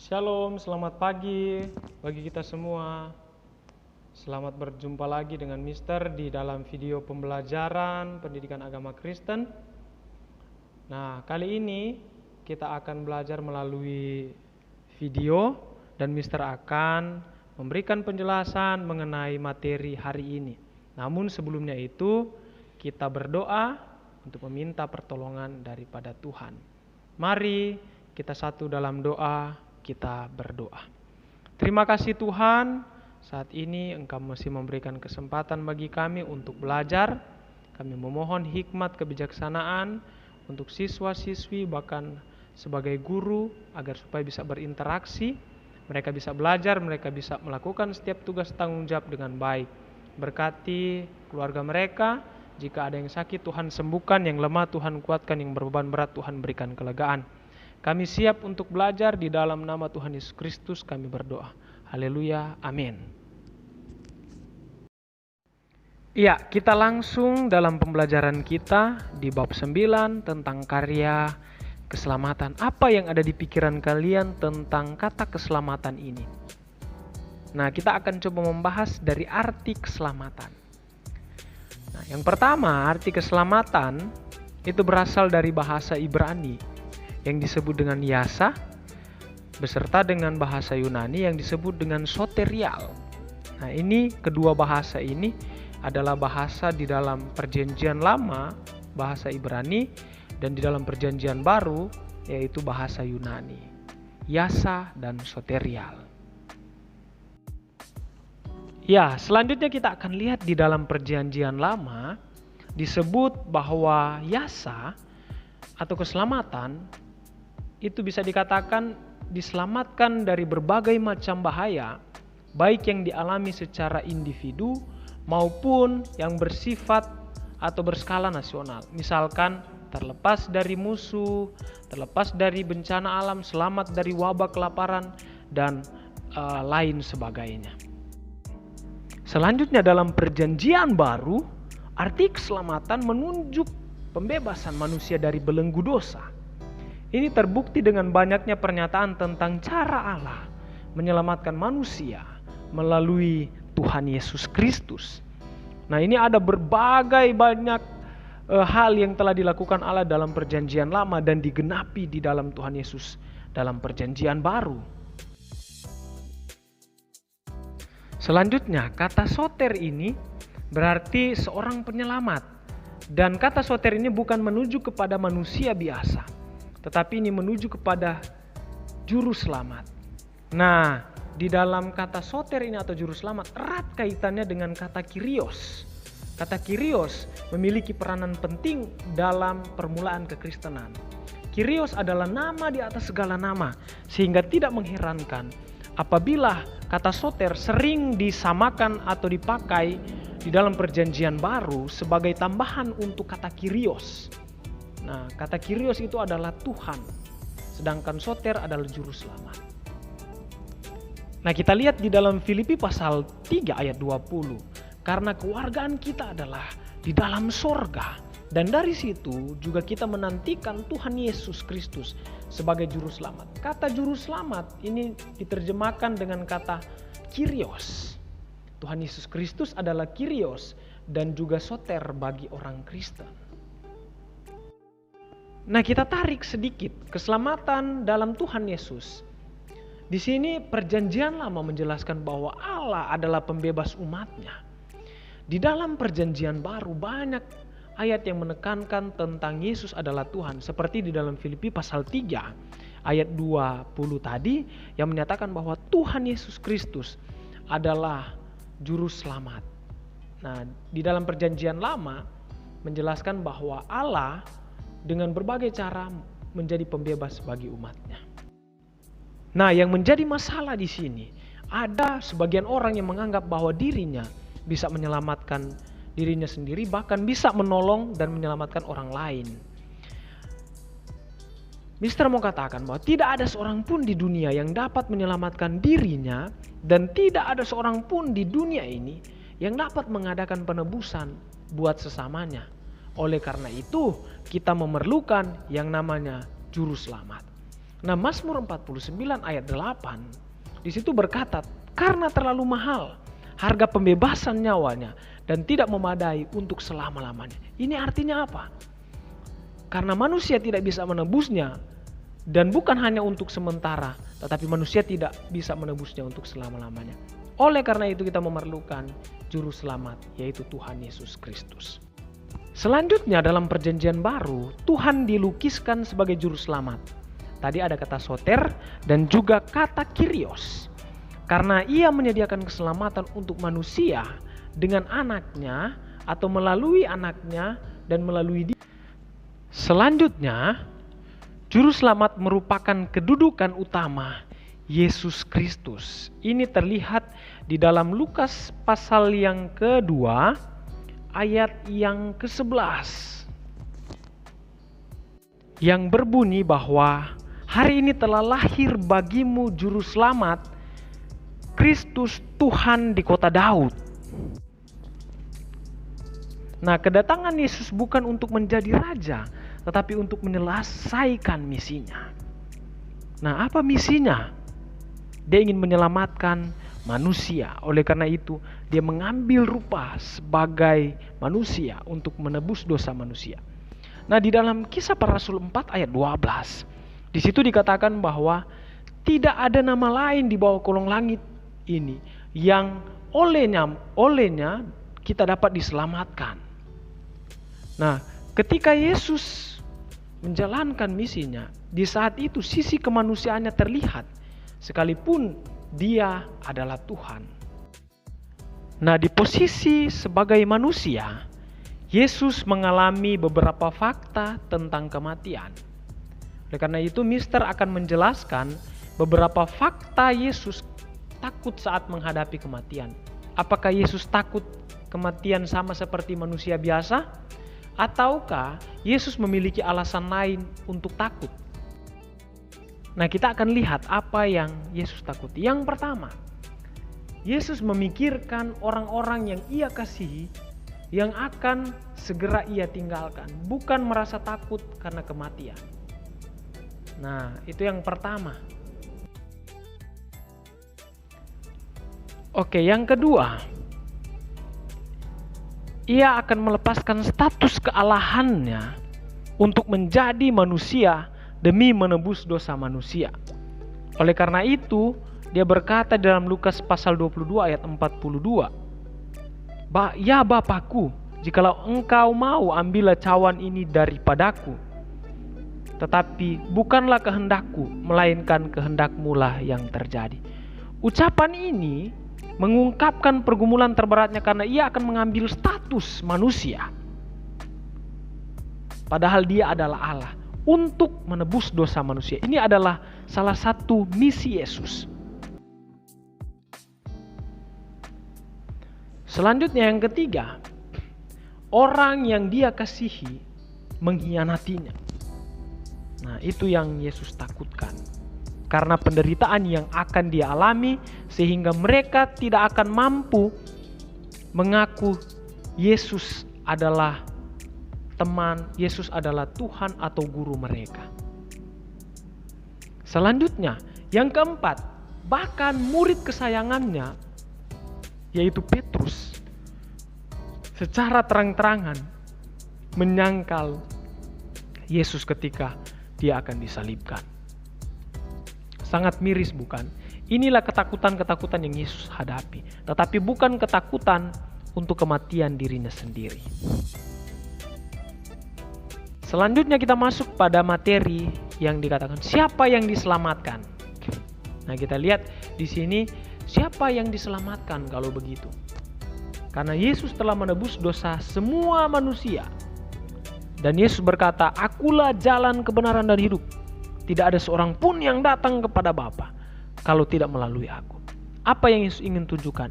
Shalom, selamat pagi bagi kita semua. Selamat berjumpa lagi dengan Mister di dalam video pembelajaran pendidikan agama Kristen. Nah, kali ini kita akan belajar melalui video dan Mister akan memberikan penjelasan mengenai materi hari ini. Namun sebelumnya itu kita berdoa untuk meminta pertolongan daripada Tuhan. Mari kita satu dalam doa. Kita berdoa. Terima kasih Tuhan, saat ini Engkau masih memberikan kesempatan bagi kami untuk belajar. Kami memohon hikmat kebijaksanaan untuk siswa-siswi bahkan sebagai guru agar supaya bisa berinteraksi, mereka bisa belajar, mereka bisa melakukan setiap tugas tanggung jawab dengan baik. Berkati keluarga mereka, jika ada yang sakit Tuhan sembuhkan, yang lemah Tuhan kuatkan, yang berbeban berat Tuhan berikan kelegaan. Kami siap untuk belajar di dalam nama Tuhan Yesus Kristus kami berdoa. Haleluya, amin. Iya, kita langsung dalam pembelajaran kita di bab 9 tentang karya keselamatan. Apa yang ada di pikiran kalian tentang kata keselamatan ini? Nah, kita akan coba membahas dari arti keselamatan. Nah, yang pertama, arti keselamatan itu berasal dari bahasa Ibrani yang disebut dengan yasa, beserta dengan bahasa Yunani yang disebut dengan soterial. Nah, ini kedua bahasa ini adalah bahasa di dalam Perjanjian Lama, bahasa Ibrani, dan di dalam Perjanjian Baru, yaitu bahasa Yunani. Yasa dan soterial. Ya, selanjutnya kita akan lihat di dalam Perjanjian Lama, disebut bahwa yasa atau keselamatan itu bisa dikatakan diselamatkan dari berbagai macam bahaya, baik yang dialami secara individu maupun yang bersifat atau berskala nasional. Misalkan terlepas dari musuh, terlepas dari bencana alam, selamat dari wabah kelaparan, dan lain sebagainya. Selanjutnya dalam Perjanjian Baru, arti keselamatan menunjuk pembebasan manusia dari belenggu dosa. Ini terbukti dengan banyaknya pernyataan tentang cara Allah menyelamatkan manusia melalui Tuhan Yesus Kristus. Nah, ini ada berbagai banyak hal yang telah dilakukan Allah dalam Perjanjian Lama dan digenapi di dalam Tuhan Yesus dalam Perjanjian Baru. Selanjutnya, kata soter ini berarti seorang penyelamat. Dan kata soter ini bukan menuju kepada manusia biasa, tetapi ini menuju kepada juru selamat. Nah, di dalam kata soter ini atau juru selamat erat kaitannya dengan kata kyrios. Kata kyrios memiliki peranan penting dalam permulaan kekristenan. Kyrios adalah nama di atas segala nama, sehingga tidak mengherankan apabila kata soter sering disamakan atau dipakai di dalam Perjanjian Baru sebagai tambahan untuk kata kyrios. Nah, kata kyrios itu adalah Tuhan, sedangkan soter adalah juru selamat. Nah, kita lihat di dalam Filipi pasal 3 ayat 20. Karena kewargaan kita adalah di dalam sorga. Dan dari situ juga kita menantikan Tuhan Yesus Kristus sebagai juru selamat. Kata juru selamat ini diterjemahkan dengan kata kyrios. Tuhan Yesus Kristus adalah kyrios dan juga soter bagi orang Kristen. Nah, kita tarik sedikit keselamatan dalam Tuhan Yesus. Di sini Perjanjian Lama menjelaskan bahwa Allah adalah pembebas umatnya. Di dalam Perjanjian Baru banyak ayat yang menekankan tentang Yesus adalah Tuhan. Seperti di dalam Filipi pasal 3 ayat 20 tadi yang menyatakan bahwa Tuhan Yesus Kristus adalah juru selamat. Nah, di dalam Perjanjian Lama menjelaskan bahwa Allah dengan berbagai cara menjadi pembebas bagi umatnya. Nah, yang menjadi masalah di sini, ada sebagian orang yang menganggap bahwa dirinya bisa menyelamatkan dirinya sendiri, bahkan bisa menolong dan menyelamatkan orang lain. Mister mau katakan bahwa tidak ada seorang pun di dunia yang dapat menyelamatkan dirinya, dan tidak ada seorang pun di dunia ini yang dapat mengadakan penebusan buat sesamanya. Oleh karena itu, kita memerlukan yang namanya juru selamat. Nah, Mazmur 49 ayat 8 di situ berkata, karena terlalu mahal harga pembebasan nyawanya dan tidak memadai untuk selama-lamanya. Ini artinya apa? Karena manusia tidak bisa menebusnya, dan bukan hanya untuk sementara, tetapi manusia tidak bisa menebusnya untuk selama-lamanya. Oleh karena itu kita memerlukan juru selamat, yaitu Tuhan Yesus Kristus. Selanjutnya dalam perjanjian baru, Tuhan dilukiskan sebagai juru selamat. Tadi ada kata soter dan juga kata kyrios. Karena ia menyediakan keselamatan untuk manusia dengan anaknya atau melalui anaknya dan melalui dia. Selanjutnya, juru selamat merupakan kedudukan utama Yesus Kristus. Ini terlihat di dalam Lukas pasal yang kedua, ayat yang ke-11. Yang berbunyi bahwa hari ini telah lahir bagimu juru selamat, Kristus Tuhan di kota Daud. Nah, kedatangan Yesus bukan untuk menjadi raja, tetapi untuk menyelesaikan misinya. Nah, apa misinya? Dia ingin menyelamatkan manusia. Oleh karena itu, dia mengambil rupa sebagai manusia untuk menebus dosa manusia. Nah, di dalam Kisah Para Rasul 4 ayat 12, di situ dikatakan bahwa tidak ada nama lain di bawah kolong langit ini yang olehnya kita dapat diselamatkan. Nah, ketika Yesus menjalankan misinya, di saat itu sisi kemanusiaannya terlihat, sekalipun dia adalah Tuhan. Nah, di posisi sebagai manusia, Yesus mengalami beberapa fakta tentang kematian. Oleh karena itu, Mister akan menjelaskan beberapa fakta Yesus takut saat menghadapi kematian. Apakah Yesus takut kematian sama seperti manusia biasa? Ataukah Yesus memiliki alasan lain untuk takut? Nah, kita akan lihat apa yang Yesus takuti. Yang pertama, Yesus memikirkan orang-orang yang ia kasihi yang akan segera ia tinggalkan, bukan merasa takut karena kematian. Nah, itu yang pertama. Oke, yang kedua, ia akan melepaskan status kealahannya untuk menjadi manusia demi menebus dosa manusia. Oleh karena itu, dia berkata dalam Lukas pasal 22 ayat 42, "Ya Bapakku, jikalau engkau mau, ambillah cawan ini daripadaku. Tetapi bukanlah kehendakku, melainkan kehendakmu lah yang terjadi." Ucapan ini mengungkapkan pergumulan terberatnya karena ia akan mengambil status manusia. Padahal dia adalah Allah untuk menebus dosa manusia. Ini adalah salah satu misi Yesus. Selanjutnya yang ketiga, orang yang dia kasihi mengkhianatinya. Nah, itu yang Yesus takutkan. Karena penderitaan yang akan dia alami, sehingga mereka tidak akan mampu mengaku Yesus adalah teman, Yesus adalah Tuhan atau guru mereka. Selanjutnya, yang keempat, bahkan murid kesayangannya, yaitu Petrus, secara terang-terangan menyangkal Yesus ketika dia akan disalibkan. Sangat miris, bukan? Inilah ketakutan-ketakutan yang Yesus hadapi, tetapi bukan ketakutan untuk kematian dirinya sendiri. Selanjutnya kita masuk pada materi yang dikatakan siapa yang diselamatkan. Nah, kita lihat di sini siapa yang diselamatkan kalau begitu. Karena Yesus telah menebus dosa semua manusia. Dan Yesus berkata, "Akulah jalan, kebenaran dan hidup. Tidak ada seorang pun yang datang kepada Bapa kalau tidak melalui aku." Apa yang Yesus ingin tunjukkan?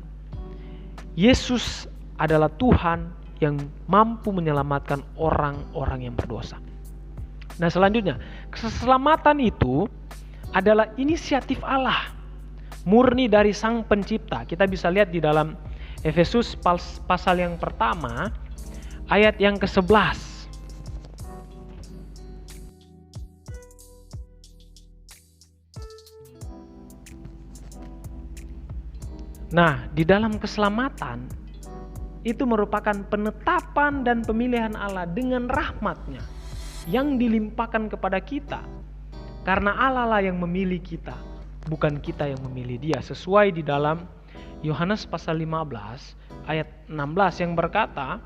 Yesus adalah Tuhan yang mampu menyelamatkan orang-orang yang berdosa. Nah, selanjutnya, keselamatan itu adalah inisiatif Allah, murni dari Sang Pencipta. Kita bisa lihat di dalam Efesus pasal yang pertama, ayat yang ke-11. 11 11 Nah, di dalam keselamatan itu merupakan penetapan dan pemilihan Allah dengan rahmat-Nya yang dilimpahkan kepada kita. Karena Allah lah yang memilih kita, bukan kita yang memilih Dia. Sesuai di dalam Yohanes pasal 15 ayat 16 yang berkata,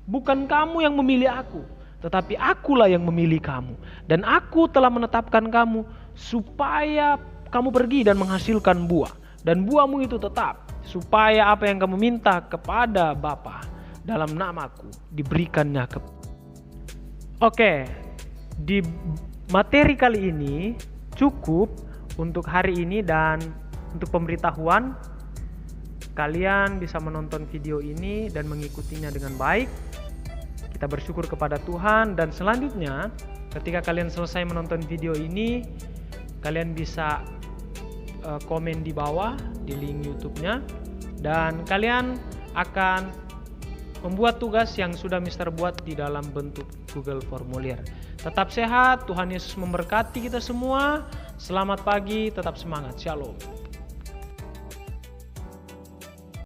bukan kamu yang memilih aku, tetapi akulah yang memilih kamu. Dan aku telah menetapkan kamu supaya kamu pergi dan menghasilkan buah. Dan buahmu itu tetap, supaya apa yang kamu minta kepada Bapa dalam namaku diberikannya ke. Oke, di materi kali ini cukup untuk hari ini, dan untuk pemberitahuan kalian bisa menonton video ini dan mengikutinya dengan baik. Kita bersyukur kepada Tuhan, dan selanjutnya ketika kalian selesai menonton video ini, kalian bisa komen di bawah di link YouTube-nya, dan kalian akan membuat tugas yang sudah Mister buat di dalam bentuk Google Formulir. Tetap sehat, Tuhan Yesus memberkati kita semua. Selamat pagi, tetap semangat. Shalom.